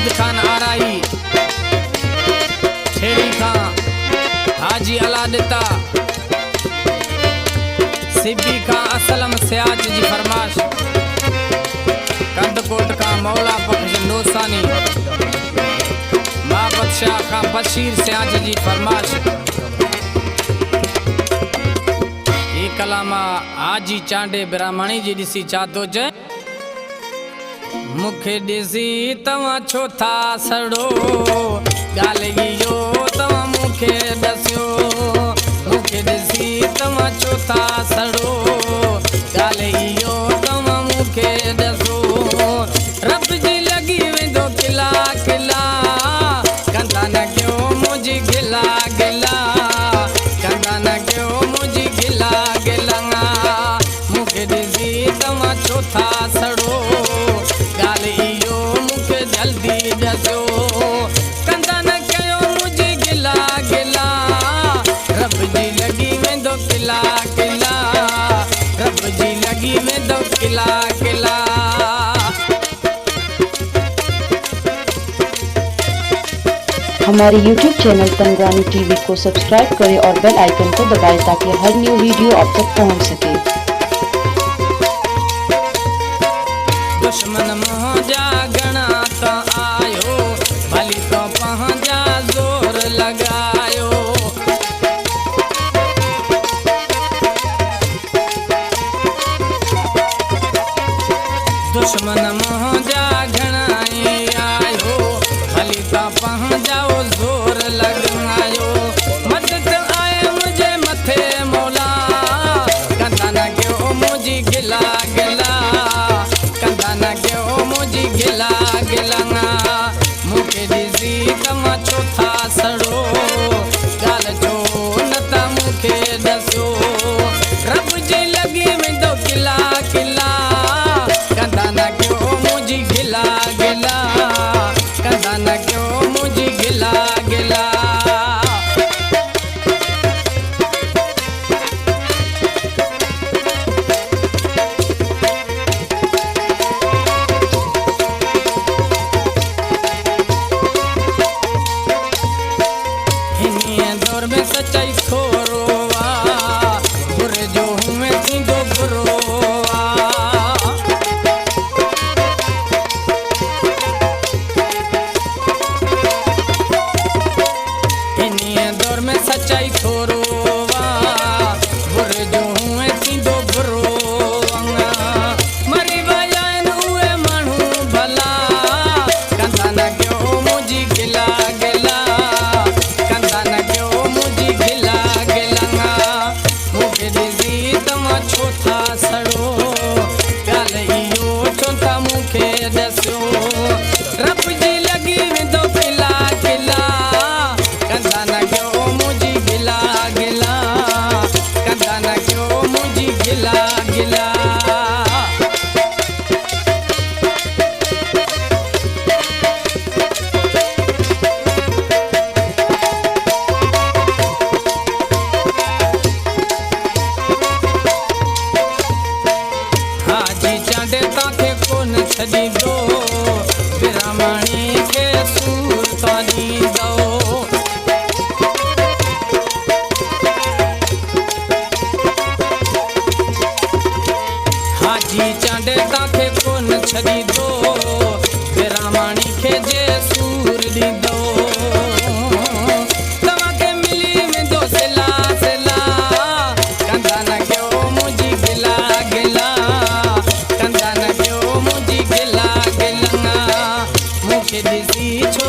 हमीद खान आराई छेड़ी खां हाजी अलादिता सिब्बी खां असलम सियाज जी फरमाश कंदकोट खां मौला बख्श नोसानी बाबत शाह खां बशीर सियाज जी फरमाश ये कलामा हाजी चांडे ब्राह्मणी जी दिसी चातो ज मुखे दिसी तवा छो था सड़ो गाली यो तवा मुखे दस्यो मुखे दिसी तवा छो था सड़ो गाली यो तवा मुखे दसो रब जी लगी वेंदो किला किला कंदा न क्यों मुझी गिला गिला कंदा न क्यों मुझी गिला गिला मुखे दिसी तवा छो था सड़ो गाली यो मुखे जल्दी दसो कंदा न क्यों मुझी गिला गिला रब जी लगी वेंदो किला किला रब जी लगी वेंदो किला किला। हमारे YouTube चैनल तंगवानी टीवी को सब्सक्राइब करें और बेल आइकन को दबाएं ताकि हर न्यू वीडियो आप तक पहुंच सके। दुश्मन मोहजा गणा तो आयो भली तो पहुंचा जोर लगायो दुश्मन मोहजा घना आयो भली तो पहुंचाओ जोर लगायो मदद आए मुझे मथे मौला कंदा न क्यों मुझी गिला गिला कंदा न क्यों मुझी गिला गिला मुखे दिसी तमा छो था सड़ो गाल जो नता मुखे दसो रब जी लगी वेंदो किला किला कंदा न क्यों मुझी गिला गिला कंदा न क्यों मुझी गिला गिला। दौर में सच्चाई थोरोवा बुरे जो हूँ मैं थींदो बुरोवा इन्हीं दौर में सच्चाई थोरोवा बुरे जो हूँ मैं थींदो बुरोवा मरी वयान उए मानू भला कंदा न क्यों मुझी गिला गिला कंदा न क्यों मुझी गिला गिला मुखे दिसी तमा छो था सड़ो गाल यो छो था मुखे दस्यो रब जी लगी वेंदो किला किला कंदा न क्यों मुझी गिला गिला कंदा न क्यों मुझी गिला गिला। हाजी चांडे ताके कोन छदी दो ब्राह्मणी के सूर तानी दो हाजी चांडे ताके कोन छदी दो ब्राह्मणी के जे सूर दी दो तवाके मिली में दो सिला सिला कंदा न क्यों मुझी गिला गिला कंदा न क्यों मुझी गिला गिला मुखे दिसी छो